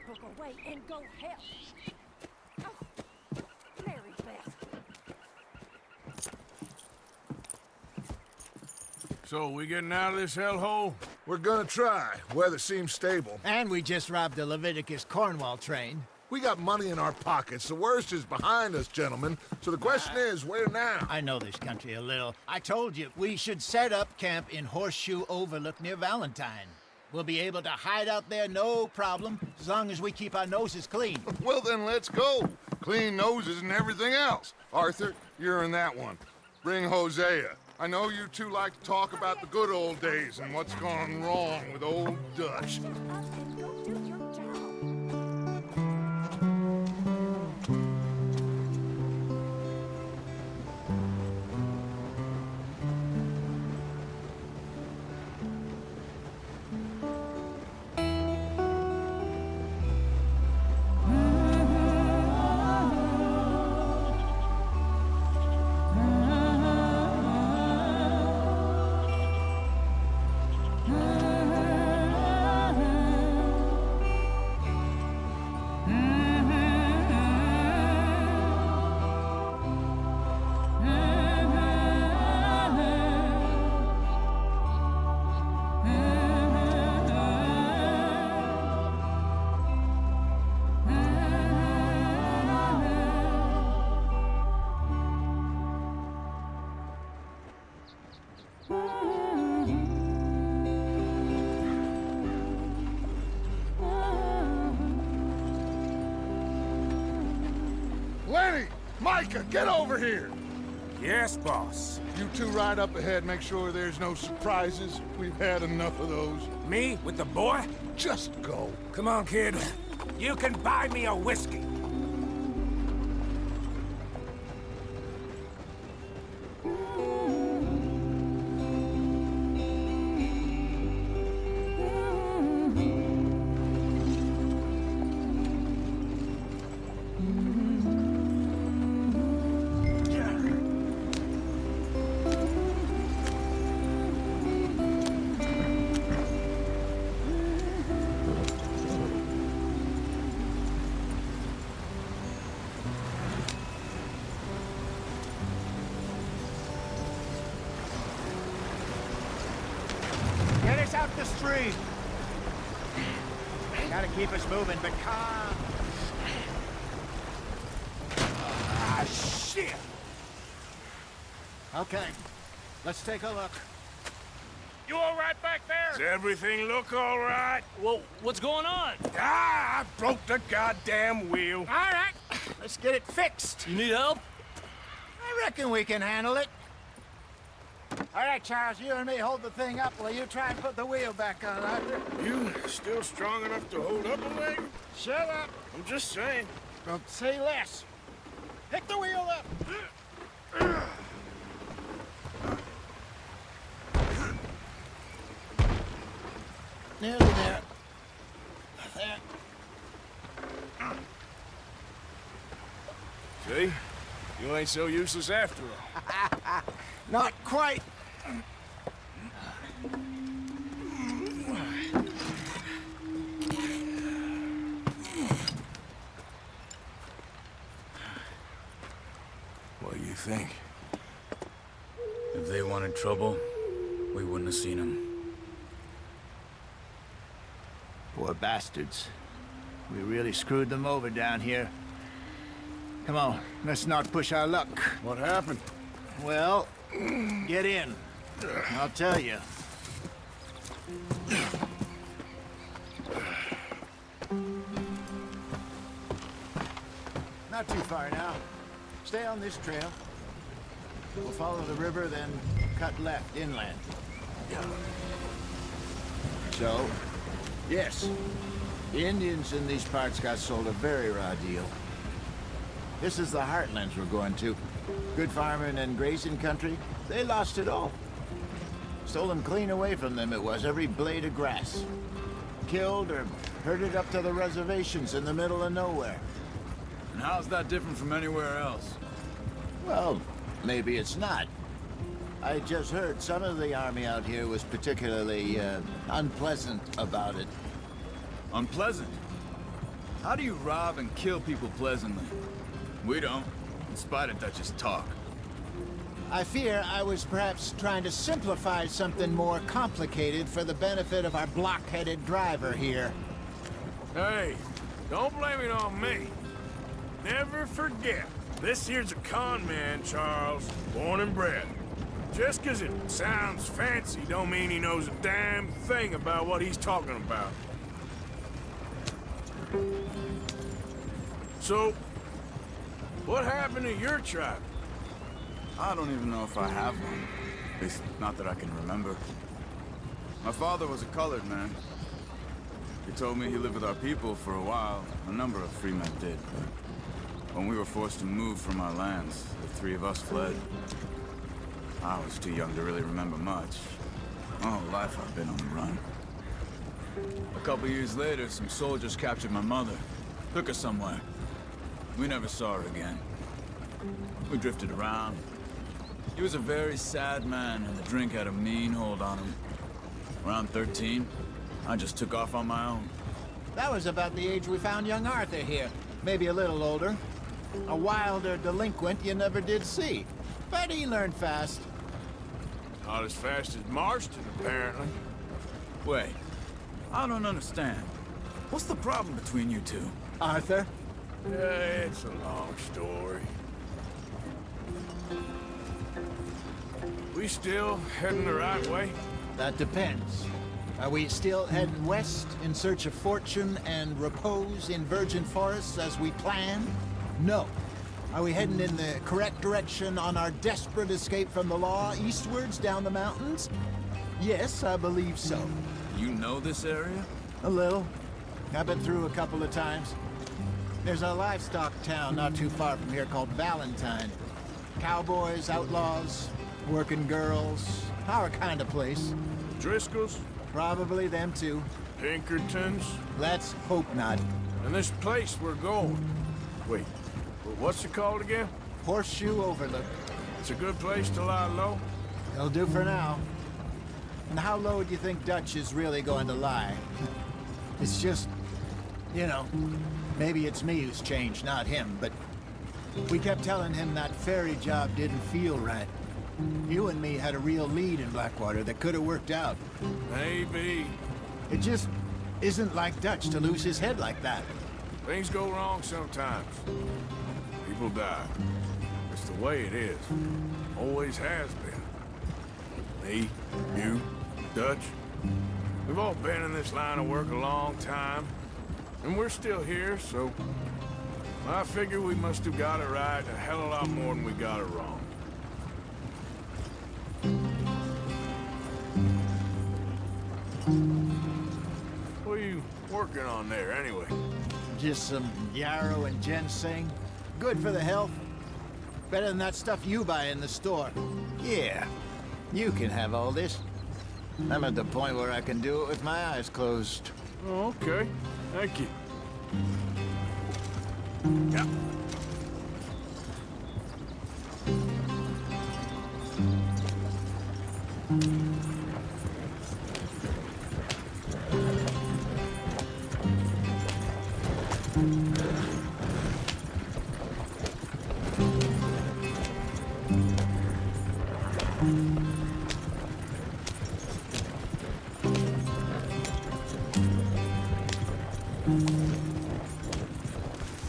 book away and go help. Oh, Mary Beth. So, we getting out of this hellhole? We're gonna try. Weather seems stable. And we just robbed the Leviticus Cornwall train. We got money in our pockets. The worst is behind us, gentlemen. So the question is, where now? I know this country a little. I told you, we should set up camp in Horseshoe Overlook near Valentine. We'll be able to hide out there, no problem, as long as we keep our noses clean. Well, then let's go. Clean noses and everything else. Arthur, you're in that one. Bring Hosea. I know you two like to talk about the good old days and what's gone wrong with old Dutch. Shut up and go do your job. Lenny! Micah, get over here! Yes, boss. You two ride up ahead, make sure there's no surprises. We've had enough of those. Me? With the boy? Just go. Come on, kid. You can buy me a whiskey. Get us out the street. Gotta keep us moving, but calm. Ah, shit! Okay, let's take a look. You all right back there? Does everything look all right? Well, what's going on? Ah, I broke the goddamn wheel. All right, let's get it fixed. You need help? I reckon we can handle it. All right, Charles, you and me hold the thing up while you try and put the wheel back on, Arthur. You still strong enough to hold up a leg? Shut up. I'm just saying. Don't say less. Pick the wheel up. Nearly there. There. See? You ain't so useless after all. Not quite. What do you think? If they wanted trouble, we wouldn't have seen them. Poor bastards. We really screwed them over down here. Come on, let's not push our luck. What happened? Well, get in. I'll tell you. Not too far now. Stay on this trail. We'll follow the river, then cut left inland. So, yes, the Indians in these parts got sold a very raw deal. This is the heartlands we're going to. Good farming and grazing country, they lost it all. Stolen clean away from them it was, every blade of grass. Killed or herded up to the reservations in the middle of nowhere. And how's that different from anywhere else? Well, maybe it's not. I just heard some of the army out here was particularly, unpleasant about it. Unpleasant? How do you rob and kill people pleasantly? We don't, in spite of Dutch's talk. I fear I was perhaps trying to simplify something more complicated for the benefit of our block-headed driver here. Hey, don't blame it on me. Never forget, this here's a con man, Charles, born and bred. Just 'cause it sounds fancy don't mean he knows a damn thing about what he's talking about. So, what happened to your tribe? I don't even know if I have one. At least, not that I can remember. My father was a colored man. He told me he lived with our people for a while. A number of free men did, but when we were forced to move from our lands, the three of us fled. I was too young to really remember much. My whole life I've been on the run. A couple years later, some soldiers captured my mother. Took her somewhere. We never saw her again. We drifted around. He was a very sad man, and the drink had a mean hold on him. Around 13, I just took off on my own. That was about the age we found young Arthur here. Maybe a little older. A wilder delinquent you never did see. But he learned fast. Not as fast as Marston, apparently. Wait, I don't understand. What's the problem between you two? Arthur? It's a long story. We still heading the right way? That depends. Are we still heading west in search of fortune and repose in virgin forests as we planned? No. Are we heading in the correct direction on our desperate escape from the law eastwards down the mountains? Yes, I believe so. You know this area? A little. I've been through a couple of times. There's a livestock town not too far from here called Valentine. Cowboys, outlaws, working girls, our kind of place. Driscoll's? Probably them too. Pinkertons? Let's hope not. And this place we're going. Wait, what's it called again? Horseshoe Overlook. It's a good place to lie low? It'll do for now. And how low do you think Dutch is really going to lie? It's just, you know, maybe it's me who's changed, not him, but we kept telling him that ferry job didn't feel right. You and me had a real lead in Blackwater that could have worked out. Maybe. It just isn't like Dutch to lose his head like that. Things go wrong sometimes. People die. It's the way it is. Always has been. Me, you, Dutch. We've all been in this line of work a long time. And we're still here, so... I figure we must have got it right a hell of a lot more than we got it wrong. What are you working on there, anyway? Just some yarrow and ginseng. Good for the health. Better than that stuff you buy in the store. Yeah, you can have all this. I'm at the point where I can do it with my eyes closed. Oh, okay. Thank you. Yeah.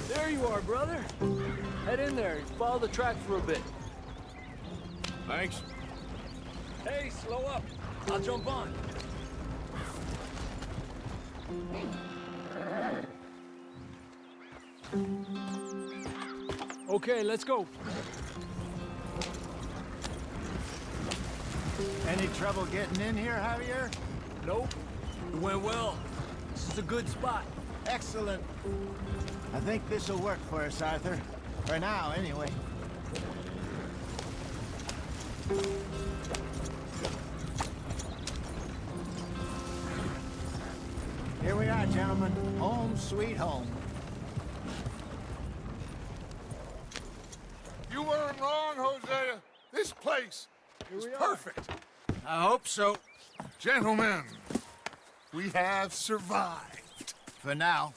There you are, brother. Head in there. Follow the track for a bit. Thanks. Hey, slow up. I'll jump on. Okay, let's go. Any trouble getting in here, Javier? Nope. It went well. This is a good spot. Excellent. I think this'll work for us, Arthur. For now, anyway. Here we are, gentlemen. Home sweet home. You weren't wrong, Hosea. This place is perfect. I hope so. Gentlemen, we have survived. For now.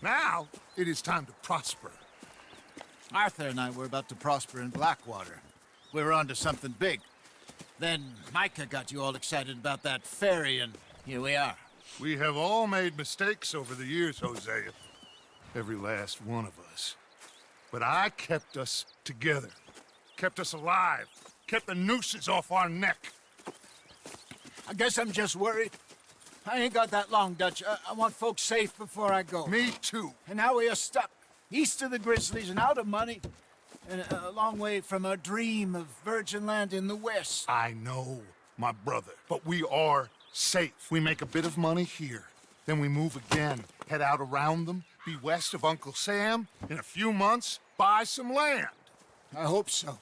Now, it is time to prosper. Arthur and I were about to prosper in Blackwater. We were onto something big. Then Micah got you all excited about that ferry, and here we are. We have all made mistakes over the years, Hosea. Every last one of us. But I kept us together. Kept us alive. Kept the nooses off our neck. I guess I'm just worried. I ain't got that long, Dutch. I want folks safe before I go. Me too. And now we are stuck, east of the Grizzlies and out of money, and a long way from our dream of virgin land in the west. I know, my brother, but we are safe. We make a bit of money here, then we move again, head out around them, be west of Uncle Sam, in a few months, buy some land. I hope so.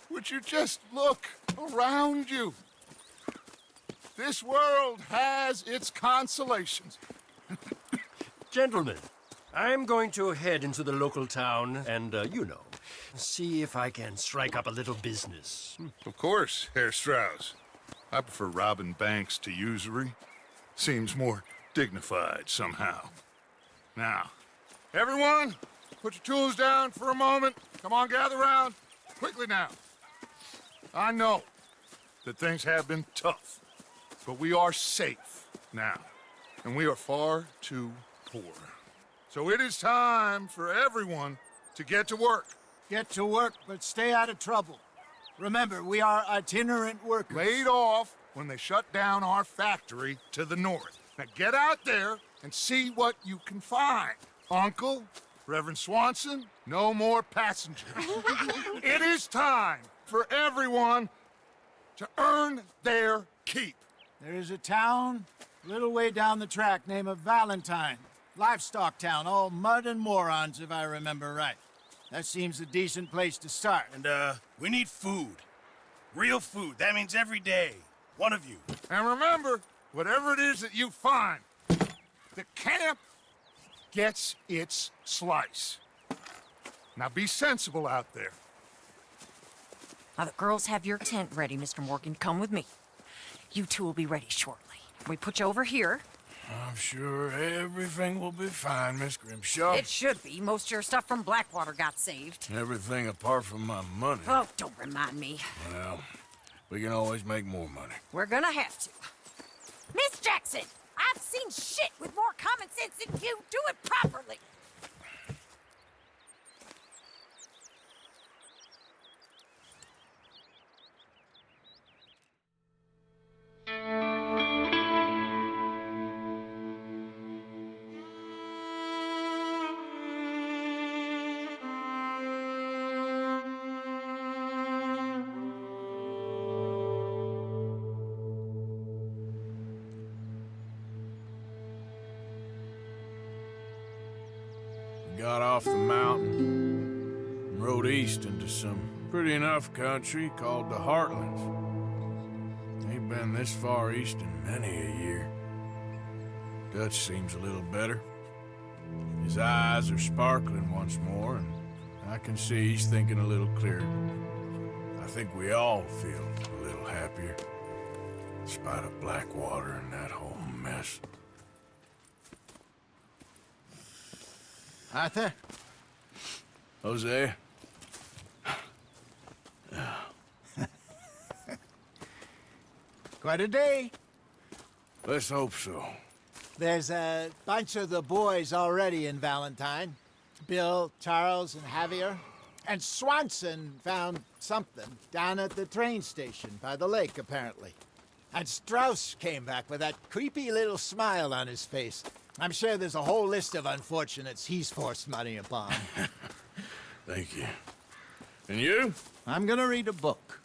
Would you just look around you? This world has its consolations. Gentlemen, I'm going to head into the local town and, see if I can strike up a little business. Of course, Herr Strauss. I prefer robbing banks to usury. Seems more dignified somehow. Now, everyone, put your tools down for a moment. Come on, gather round. Quickly now. I know that things have been tough, but we are safe now, and we are far too poor. So it is time for everyone to get to work. Get to work, but stay out of trouble. Remember, we are itinerant workers. Laid off when they shut down our factory to the north. Now get out there and see what you can find. Uncle, Reverend Swanson, no more passengers. It is time for everyone to earn their keep. There is a town a little way down the track named Valentine. Livestock town, all mud and morons, if I remember right. That seems a decent place to start. And, we need food. Real food. That means every day. One of you. And remember, whatever it is that you find, the camp gets its slice. Now be sensible out there. Now, the girls have your tent ready, Mr. Morgan. Come with me. You two will be ready shortly. We put you over here. I'm sure everything will be fine, Miss Grimshaw. It should be. Most of your stuff from Blackwater got saved. Everything apart from my money. Oh, don't remind me. Well, we can always make more money. We're gonna have to. Miss Jackson, I've seen shit with more common sense than you. Do it properly. Got off the mountain and rode east into some pretty enough country called the Heartlands. Ain't been this far east in many a year. Dutch seems a little better. His eyes are sparkling once more, and I can see he's thinking a little clearer. I think we all feel a little happier, in spite of Blackwater and that whole mess. Arthur? Hosea? Quite a day. Let's hope so. There's a bunch of the boys already in Valentine. Bill, Charles, and Javier. And Swanson found something down at the train station by the lake, apparently. And Strauss came back with that creepy little smile on his face. I'm sure there's a whole list of unfortunates he's forced money upon. Thank you. And you? I'm gonna read a book.